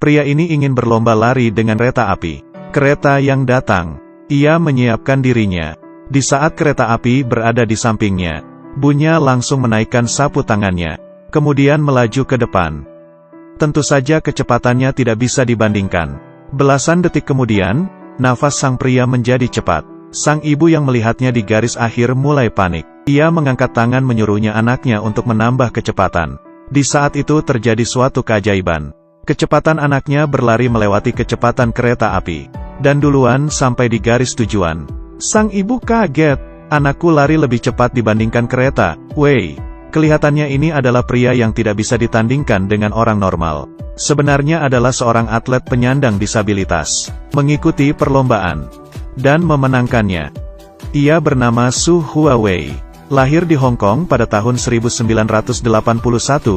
Pria ini ingin berlomba lari dengan kereta api. Kereta yang datang. Ia menyiapkan dirinya. Di saat kereta api berada di sampingnya, Bunya langsung menaikkan sapu tangannya, kemudian melaju ke depan. Tentu saja kecepatannya tidak bisa dibandingkan. Belasan detik kemudian, nafas sang pria menjadi cepat. Sang ibu yang melihatnya di garis akhir mulai panik. Ia mengangkat tangan menyuruhnya anaknya untuk menambah kecepatan. Di saat itu terjadi suatu keajaiban. Kecepatan anaknya berlari melewati kecepatan kereta api, dan duluan sampai di garis tujuan. Sang ibu kaget. Anakku lari lebih cepat dibandingkan kereta. Wei, kelihatannya ini adalah pria yang tidak bisa ditandingkan dengan orang normal. Sebenarnya adalah seorang atlet penyandang disabilitas. Mengikuti perlombaan dan memenangkannya. Ia bernama Su Huawei. Lahir di Hong Kong pada tahun 1981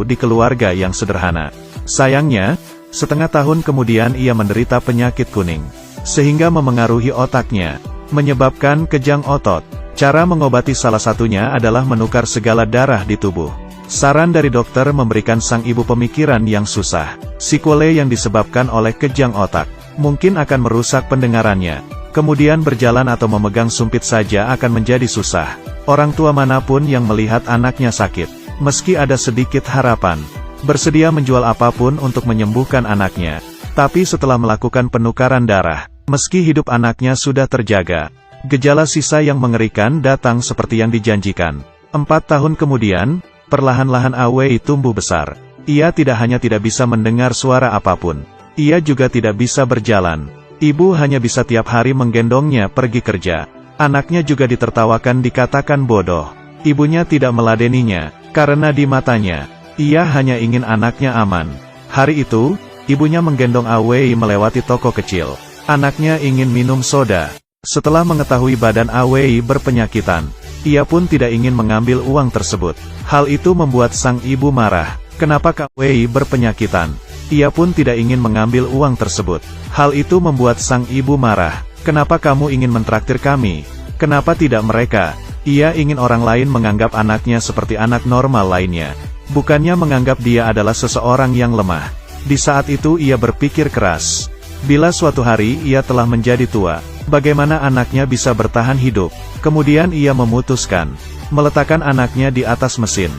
di keluarga yang sederhana. Sayangnya, setengah tahun kemudian ia menderita penyakit kuning, sehingga memengaruhi otaknya, menyebabkan kejang otot. Cara mengobati salah satunya adalah menukar segala darah di tubuh. Saran dari dokter memberikan sang ibu pemikiran yang susah. Sikole yang disebabkan oleh kejang otak, mungkin akan merusak pendengarannya. Kemudian berjalan atau memegang sumpit saja akan menjadi susah. Orang tua manapun yang melihat anaknya sakit, meski ada sedikit harapan, bersedia menjual apapun untuk menyembuhkan anaknya. Tapi setelah melakukan penukaran darah, meski hidup anaknya sudah terjaga, gejala sisa yang mengerikan datang seperti yang dijanjikan. 4 tahun kemudian, perlahan-lahan Awei tumbuh besar. Ia tidak hanya tidak bisa mendengar suara apapun, ia juga tidak bisa berjalan. Ibu hanya bisa tiap hari menggendongnya pergi kerja. Anaknya juga ditertawakan dikatakan bodoh. Ibunya tidak meladeninya, karena di matanya, ia hanya ingin anaknya aman. Hari itu, ibunya menggendong Awei melewati toko kecil. Anaknya ingin minum soda. Setelah mengetahui badan Awei berpenyakitan, ia pun tidak ingin mengambil uang tersebut. Hal itu membuat sang ibu marah. Kenapa Awei berpenyakitan? Ia pun tidak ingin mengambil uang tersebut. Hal itu membuat sang ibu marah. Kenapa kamu ingin mentraktir kami? Kenapa tidak mereka? Ia ingin orang lain menganggap anaknya seperti anak normal lainnya. Bukannya menganggap dia adalah seseorang yang lemah. Di saat itu ia berpikir keras. Bila suatu hari ia telah menjadi tua, bagaimana anaknya bisa bertahan hidup? Kemudian ia memutuskan meletakkan anaknya di atas mesin,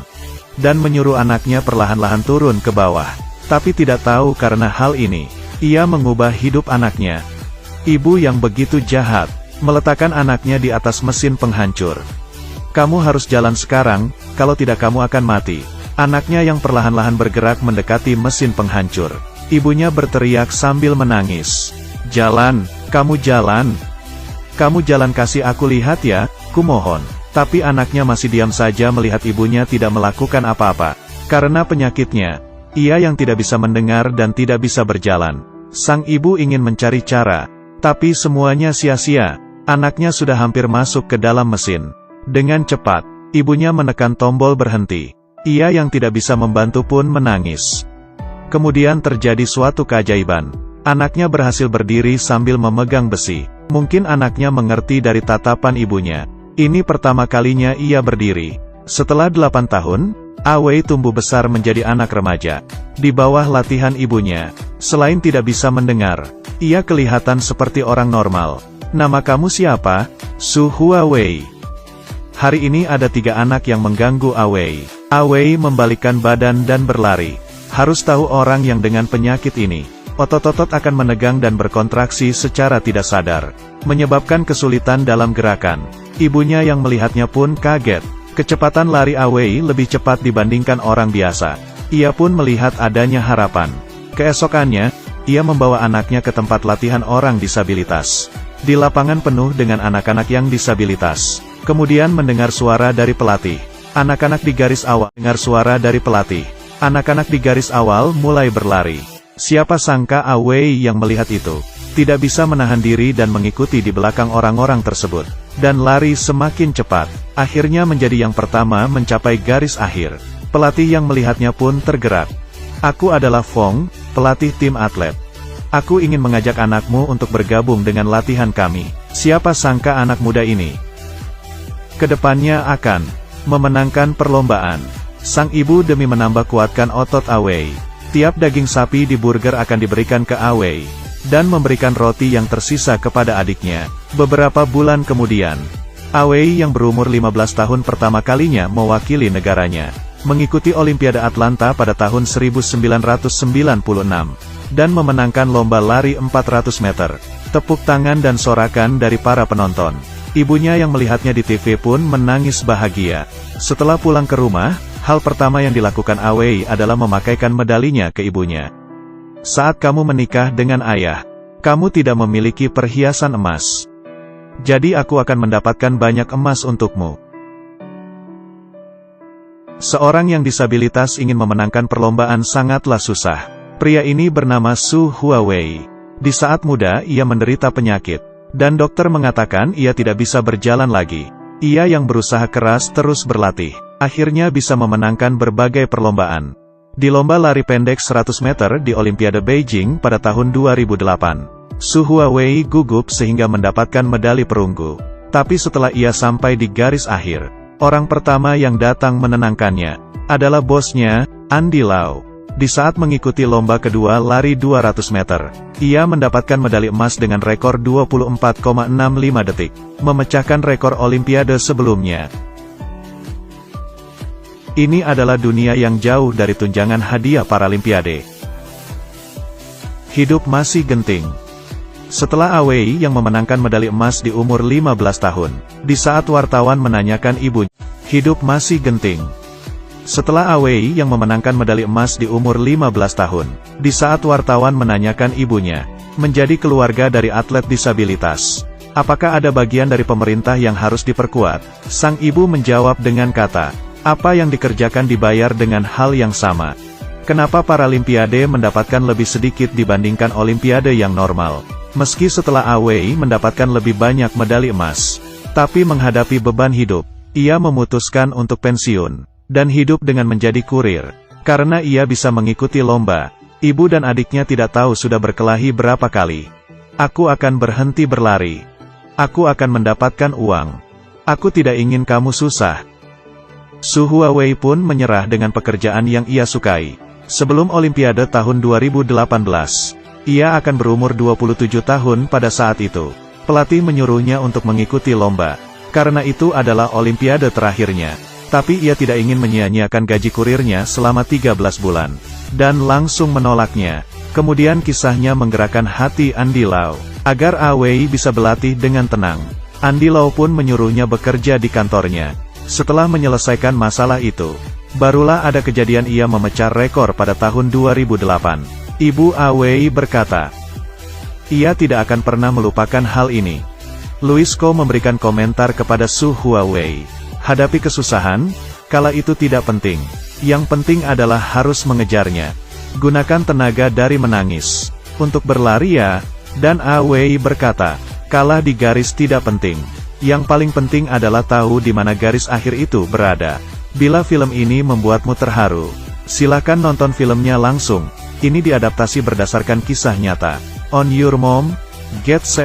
dan menyuruh anaknya perlahan-lahan turun ke bawah. Tapi tidak tahu karena hal ini, ia mengubah hidup anaknya. Ibu yang begitu jahat, meletakkan anaknya di atas mesin penghancur. Kamu harus jalan sekarang, kalau tidak kamu akan mati. Anaknya yang perlahan-lahan bergerak mendekati mesin penghancur. Ibunya berteriak sambil menangis. Jalan, kamu jalan. Kamu jalan, kasih aku lihat ya, kumohon. Tapi anaknya masih diam saja melihat ibunya tidak melakukan apa-apa. Karena penyakitnya, ia yang tidak bisa mendengar dan tidak bisa berjalan. Sang ibu ingin mencari cara, tapi semuanya sia-sia. Anaknya sudah hampir masuk ke dalam mesin. Dengan cepat, ibunya menekan tombol berhenti. Ia yang tidak bisa membantu pun menangis. Kemudian terjadi suatu keajaiban. Anaknya berhasil berdiri sambil memegang besi. Mungkin anaknya mengerti dari tatapan ibunya. Ini pertama kalinya ia berdiri. Setelah 8 tahun, Awei tumbuh besar menjadi anak remaja. Di bawah latihan ibunya, selain tidak bisa mendengar, ia kelihatan seperti orang normal. Nama kamu siapa? Su Huawei. Hari ini ada 3 anak yang mengganggu Awei. Awei membalikkan badan dan berlari. Harus tahu orang yang dengan penyakit ini, otot-otot akan menegang dan berkontraksi secara tidak sadar, menyebabkan kesulitan dalam gerakan. Ibunya yang melihatnya pun kaget. Kecepatan lari Awei lebih cepat dibandingkan orang biasa. Ia pun melihat adanya harapan. Keesokannya, ia membawa anaknya ke tempat latihan orang disabilitas. Di lapangan penuh dengan anak-anak yang disabilitas. Kemudian mendengar suara dari pelatih. Anak-anak di garis awal dengar suara dari pelatih. Anak-anak di garis awal mulai berlari. Siapa sangka Awei yang melihat itu tidak bisa menahan diri dan mengikuti di belakang orang-orang tersebut. Dan lari semakin cepat. Akhirnya menjadi yang pertama mencapai garis akhir. Pelatih yang melihatnya pun tergerak. Aku adalah Fong, pelatih tim atlet. Aku ingin mengajak anakmu untuk bergabung dengan latihan kami. Siapa sangka anak muda ini kedepannya akan memenangkan perlombaan. Sang ibu demi menambah kuatkan otot Awei, Tiap daging sapi di burger akan diberikan ke Awei, dan memberikan roti yang tersisa kepada adiknya. Beberapa bulan kemudian, Awei yang berumur 15 tahun pertama kalinya mewakili negaranya, mengikuti Olimpiade Atlanta pada tahun 1996, dan memenangkan lomba lari 400 meter. Tepuk tangan dan sorakan dari para penonton. Ibunya yang melihatnya di TV pun menangis bahagia. Setelah pulang ke rumah, hal pertama yang dilakukan Awei adalah memakaikan medalinya ke ibunya. Saat kamu menikah dengan ayah, kamu tidak memiliki perhiasan emas. Jadi aku akan mendapatkan banyak emas untukmu. Seorang yang disabilitas ingin memenangkan perlombaan sangatlah susah. Pria ini bernama Su Huawei. Di saat muda ia menderita penyakit, dan dokter mengatakan ia tidak bisa berjalan lagi. Ia yang berusaha keras terus berlatih, akhirnya bisa memenangkan berbagai perlombaan. Di lomba lari pendek 100 meter di Olimpiade Beijing pada tahun 2008, Su Huawei gugup sehingga mendapatkan medali perunggu. Tapi setelah ia sampai di garis akhir, orang pertama yang datang menenangkannya adalah bosnya, Andy Lau. Di saat mengikuti lomba kedua lari 200 meter, ia mendapatkan medali emas dengan rekor 24,65 detik, memecahkan rekor Olimpiade sebelumnya. Ini adalah dunia yang jauh dari tunjangan hadiah Paralimpiade. Hidup masih genting. Setelah Awei yang memenangkan medali emas di umur 15 tahun, di saat wartawan menanyakan ibunya, hidup masih genting. Setelah Awei yang memenangkan medali emas di umur 15 tahun, di saat wartawan menanyakan ibunya, menjadi keluarga dari atlet disabilitas, apakah ada bagian dari pemerintah yang harus diperkuat? Sang ibu menjawab dengan kata, apa yang dikerjakan dibayar dengan hal yang sama. Kenapa Paralimpiade mendapatkan lebih sedikit dibandingkan Olimpiade yang normal? Meski setelah Awei mendapatkan lebih banyak medali emas, tapi menghadapi beban hidup, ia memutuskan untuk pensiun dan hidup dengan menjadi kurir. Karena ia bisa mengikuti lomba, ibu dan adiknya tidak tahu sudah berkelahi berapa kali. Aku akan berhenti berlari. Aku akan mendapatkan uang. Aku tidak ingin kamu susah. Su Huawei pun menyerah dengan pekerjaan yang ia sukai. Sebelum Olimpiade tahun 2018, ia akan berumur 27 tahun pada saat itu. Pelatih menyuruhnya untuk mengikuti lomba, karena itu adalah Olimpiade terakhirnya. Tapi ia tidak ingin menyia-nyiakan gaji kurirnya selama 13 bulan, dan langsung menolaknya. Kemudian kisahnya menggerakkan hati Andy Lau, agar Awei bisa berlatih dengan tenang. Andy Lau pun menyuruhnya bekerja di kantornya. Setelah menyelesaikan masalah itu, barulah ada kejadian ia memecah rekor pada tahun 2008. Ibu Awei berkata, ia tidak akan pernah melupakan hal ini. Louis Ko memberikan komentar kepada Su Huawei. Hadapi kesusahan, kala itu tidak penting. Yang penting adalah harus mengejarnya. Gunakan tenaga dari menangis untuk berlari ya. Dan Awei berkata, kalah di garis tidak penting. Yang paling penting adalah tahu di mana garis akhir itu berada. Bila film ini membuatmu terharu, silakan nonton filmnya langsung. Ini diadaptasi berdasarkan kisah nyata. On Your Mom, Get Set.